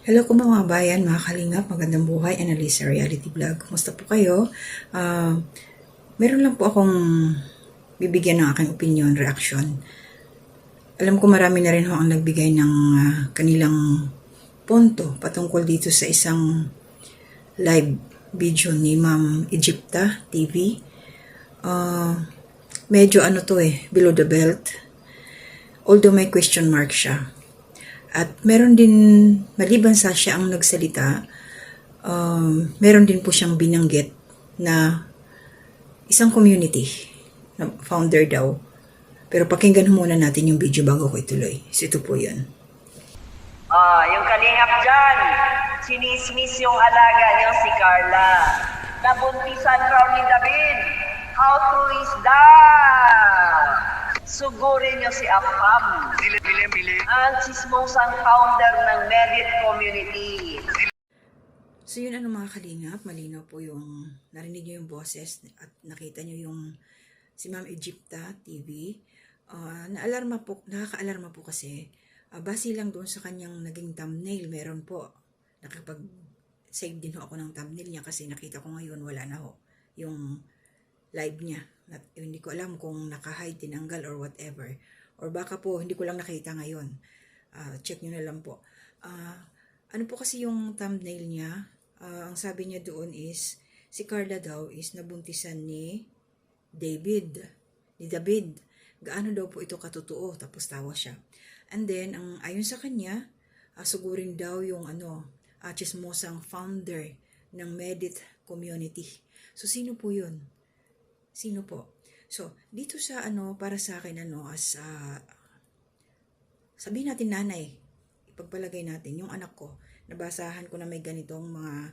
Hello ko mga bayan, mga kalingap, magandang buhay, Annalisa Reality Vlog. Kumusta po kayo? Meron lang po akong bibigyan ng aking opinion, reaction. Alam ko marami na rin ho ang nagbigay ng kanilang punto patungkol dito sa isang live video ni Ma'am Egypta TV. Medyo below the belt. Although may question mark siya. At meron din, maliban sa siya ang nagsalita, meron din po siyang binanggit na isang community na founder daw. Pero pakinggan muna natin yung video bago ko ituloy. So ito po yun. Yung kalingap dyan, sinismis yung alaga niyo si Carla. Nabuntisan raw ni David. How true is that? Sugurin niyo si Afam. Ang sismosang founder ng Medit community. So yun mga kalingap, malinaw po yung narinig niyo yung boses at nakita niyo yung si Ma'am Egypta TV. Nakaka-alarma po kasi base lang doon sa kanyang naging thumbnail, meron po nakapag-save din ho ako ng thumbnail niya kasi nakita ko ngayon wala na ho yung live niya. Hindi ko alam kung naka-hide, tinanggal or whatever. Or baka po hindi ko lang nakita ngayon. Check nyo na lang po. Ano po kasi yung thumbnail niya? Ang sabi niya doon is si Carla daw is nabuntisan ni David. Gaano daw po ito katotoo? Tapos tawa siya. And then, ayon sa kanya, sugurin daw yung chismosang founder ng Medit community. So, sino po yun? Sino po? So, dito sa para sa akin sabihin natin nanay, ipagpalagay natin, yung anak ko, nabasahan ko na may ganitong mga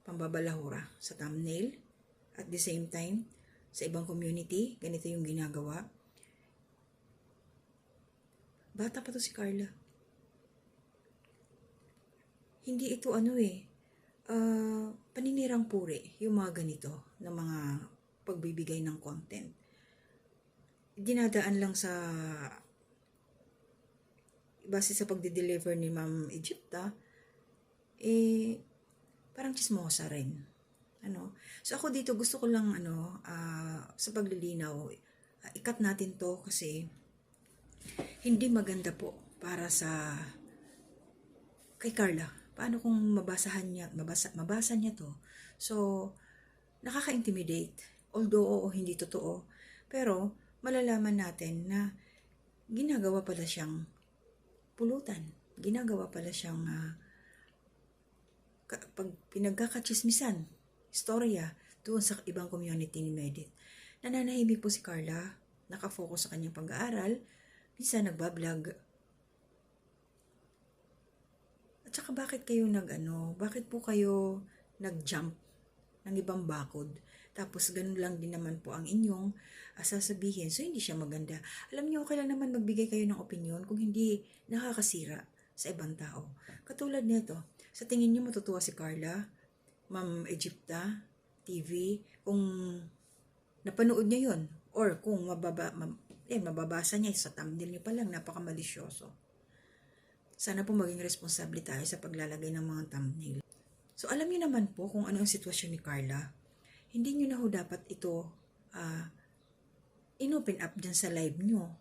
pambabalahura sa thumbnail, at the same time, sa ibang community, ganito yung ginagawa. Bata pa to si Carla. Hindi ito paninirang puri, yung mga ganito, na mga pagbibigay ng content. Dinadaan lang sa base sa pagde-deliver ni Ma'am Egypta, parang chismosa rin. So ako dito gusto ko lang sa paglilinaw, ikat natin to kasi hindi maganda po para sa kay Carla. Paano kung mabasa niya to? So, nakaka-intimidate. Although hindi totoo. Pero, malalaman natin na ginagawa pala siyang pulutan. Ginagawa pala siyang pag pinagkakachismisan, istorya, doon sa ibang community ni Medit. Nananahimik po si Carla, nakafocus sa kanyang pag-aaral, minsan nagbablog. At saka bakit kayo bakit po kayo nag-jump ng ibang bakod? Tapos ganun lang din naman po ang inyong sasabihin. So hindi siya maganda. Alam niyo, okay lang naman magbigay kayo ng opinion kung hindi nakakasira sa ibang tao. Katulad nito, sa tingin niyo matutuwa si Carla, Ma'am Egypta TV, kung napanood niya yun, or kung mababasa niya sa thumbnail niyo pa lang, napakamalisyoso. Sana po maging responsable tayo sa paglalagay ng mga thumbnail. So alam niyo naman po kung ano ang sitwasyon ni Carla. Hindi niyo na ho dapat ito in-open up dyan sa live niyo.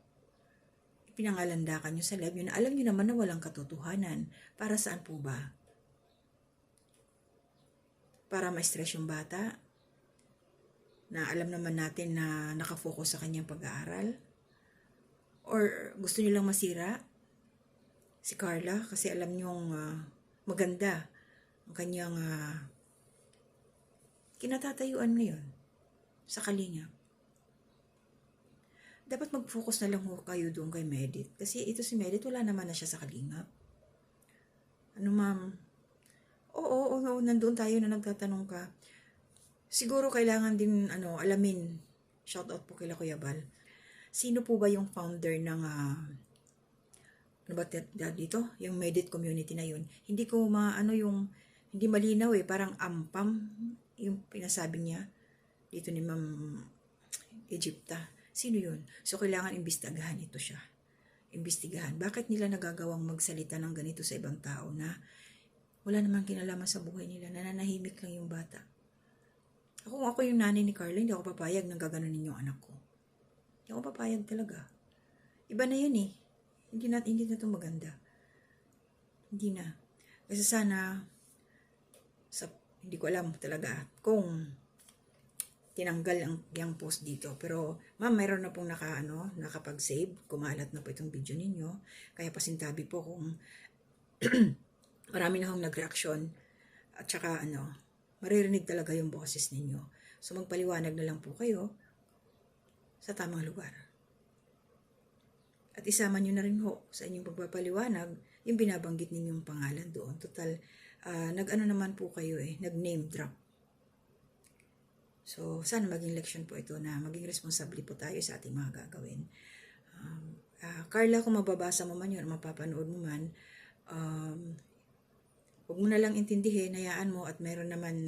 Ipinangalandakan niyo sa live niyo na alam niyo naman na walang katotohanan. Para saan po ba? Para ma-stress yung bata? Na alam naman natin na nakafocus sa kanyang pag-aaral? Or gusto niyo lang masira si Carla kasi alam niyong maganda ang kanyang kinatatayuan ngayon sa Kalingap. Dapat mag-focus na lang kayo doon kay Medit. Kasi ito si Medit, wala naman na siya sa Kalingap. Ma'am? Oo, nandoon tayo na nagtatanong ka. Siguro kailangan din, alamin. Shoutout po kila Kuya Bal. Sino po ba yung founder ng dito? Yung Medit community na yun. Hindi ko hindi malinaw parang ampam yung pinasabi niya dito ni Ma'am Egypta. Sino yun? So, kailangan imbestagahan ito siya. imbestigahan. Bakit nila nagagawang magsalita ng ganito sa ibang tao na wala namang kinalaman sa buhay nila, nananahimik lang yung bata. Kung ako yung nanay ni Carla, hindi ako papayag na gaganunin yung anak ko. Hindi ako papayag talaga. Iba na yun eh. Hindi na ito maganda. Hindi na. Kasi sana, hindi ko alam talaga kung tinanggal yung post dito. Pero, ma'am, mayroon na pong nakapag-save. Kumalat na po itong video ninyo. Kaya pasintabi po kung marami na akong nag-reaction. At saka, maririnig talaga yung boses ninyo. So, magpaliwanag na lang po kayo sa tamang lugar. At isama nyo na rin ho sa inyong pagpapaliwanag yung binabanggit ninyong pangalan doon. Total, nag-ano naman po kayo nag-name drop. So, sana maging leksyon po ito na maging responsable po tayo sa ating mga gagawin. Carla, kung mababasa mo man yun, mapapanood mo man, huwag mo na lang intindihin, hayaan mo at meron naman,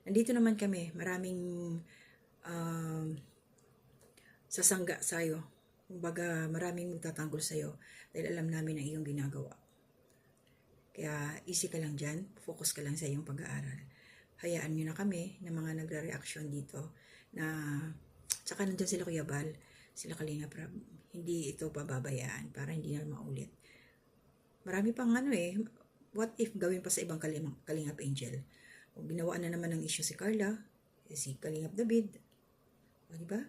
nandito naman kami, maraming sasangga sa'yo. Kumbaga, maraming magtatanggol sa'yo dahil alam namin ang iyong ginagawa. Kaya, easy ka lang dyan, focus ka lang sa iyong pag-aaral. Hayaan nyo na kami na mga nagre-reaction dito na, tsaka nandyan sila Kuya Bal, sila Kalinga Prab, hindi ito pababayaan para hindi na maulit. Marami pang what if gawin pa sa ibang Kalingap Angel? O ginawa na naman ng issue si Carla, si Kalingap David. O diba?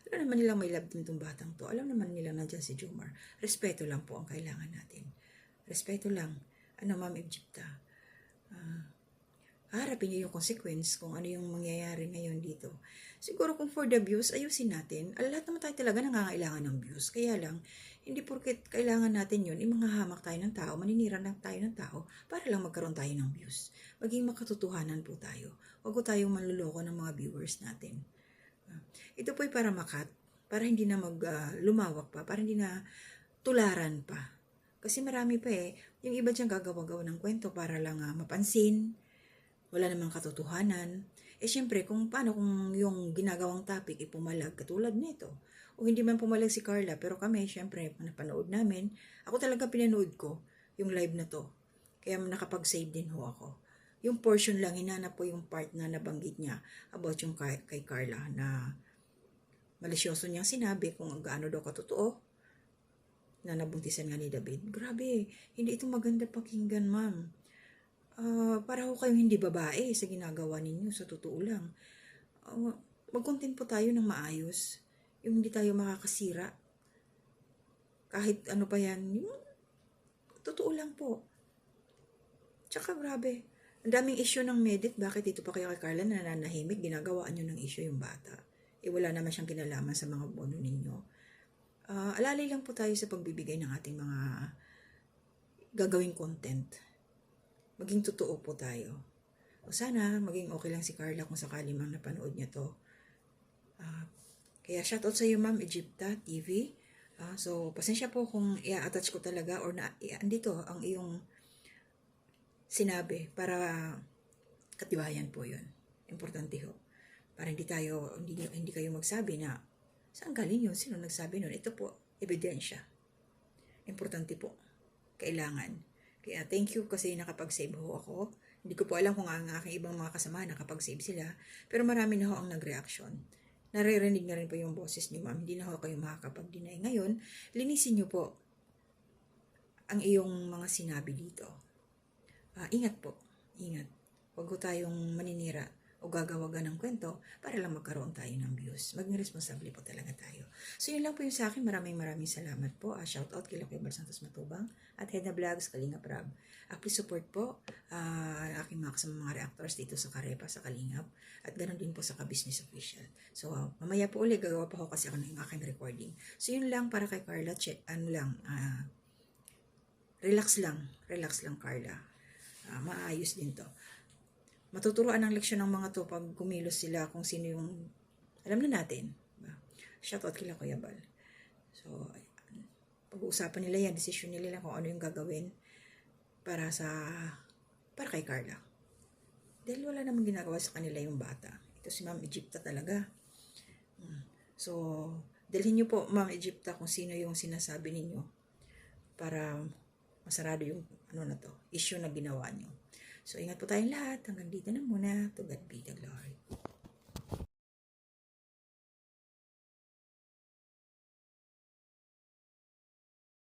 Alam naman nilang may love team itong batang to. Alam naman nilang nandyan si Jomar. Respeto lang po ang kailangan natin. Respeto lang. Ma'am Egypta? Harapin niyo yung consequence kung ano yung mangyayari ngayon dito. Siguro kung for the views, ayusin natin. Lahat naman tayo talaga nangangailangan ng views. Kaya lang, hindi porket kailangan natin yun, manghahamak tayo ng tao, maninira lang tayo ng tao, para lang magkaroon tayo ng views. Maging makatotohanan po tayo. Huwag po tayong manluloko ng mga viewers natin. Ito po ay para para hindi na lumawak pa, para hindi na tularan pa. Kasi marami pa yung iba dyan gagawa-gawa ng kwento para lang mapansin, wala namang katotohanan. Siyempre, kung yung ginagawang topic pumalag katulad nito, o hindi man pumalag si Carla, pero kami, siyempre, napanood namin, ako talaga pinanood ko yung live na to. Kaya nakapag-save din ho ako. Yung portion lang, hinanap po yung part na nabanggit niya about yung kay Carla na malisyoso niyang sinabi kung gaano daw katotoo na nabuntisan nga ni David. Grabe, hindi ito maganda pakinggan, ma'am. Para ho kayong hindi babae sa ginagawa ninyo, sa totoo lang. Mag-content po tayo ng maayos. Yung hindi tayo makakasira. Kahit ano pa yan, yung totoo lang po. Tsaka grabe, ang daming issue ng medit. Bakit dito pa kayo kay Carla na nananahimik? Ginagawaan nyo ng issue yung bata. Wala naman siyang kinalaman sa mga bono ninyo. Alalay lang po tayo sa pagbibigay ng ating mga gagawing content. Maging totoo po tayo. O sana, maging okay lang si Carla kung sakali mang napanood niya to. Kaya shoutout sa iyo, Ma'am Egypta TV. So, pasensya po kung i-attach ko talaga or andito ang iyong sinabi para katibayan po yun. Importante ho. Para hindi kayo magsabi na saan galing yun? Sino nagsabi nun? Ito po, ebidensya. Importante po. Kailangan. Kaya thank you kasi nakapag-save ho ako. Hindi ko po alam kung ang aking ibang mga kasama nakapag-save sila. Pero marami na ho ang nag-reaction. Naririnig na rin po yung boses ni ma'am. Hindi na ho kayo makakapag-deny. Ngayon, linisin nyo po ang iyong mga sinabi dito. Ingat po. Ingat. Huwag ho tayong maninira o gagawagan ng kwento para lang magkaroon tayo ng views. Maging responsable po talaga tayo. So yun lang po yung sa akin. Maraming salamat po. Shout out kay Kuya Bal Santos Matubang at Hedna Vlogs, Kalinga Prab. Please support po aking mga kasama mga reactors dito sa Karepa, sa Kalingap. At ganoon din po sa Ka-Business Official. So mamaya po ulit gagawa pa ako kasi ako ng aking recording. So yun lang para kay Carla. Relax lang Carla. Maayos din to. Matuturuan ng leksyon ng mga to pag kumilos sila kung sino yung alam na natin. Shoutout kila Kuya Bal. So, pag-uusapan nila yan, desisyon nila kung ano yung gagawin para kay Carla. Dahil wala namang ginagawa sa kanila yung bata. Ito si Ma'am Egypta talaga. So, dalhin niyo po Ma'am Egypta kung sino yung sinasabi ninyo para masarado yung issue na ginawa nyo. So, ingat po tayong lahat. Hanggang dito na muna. To God be the glory.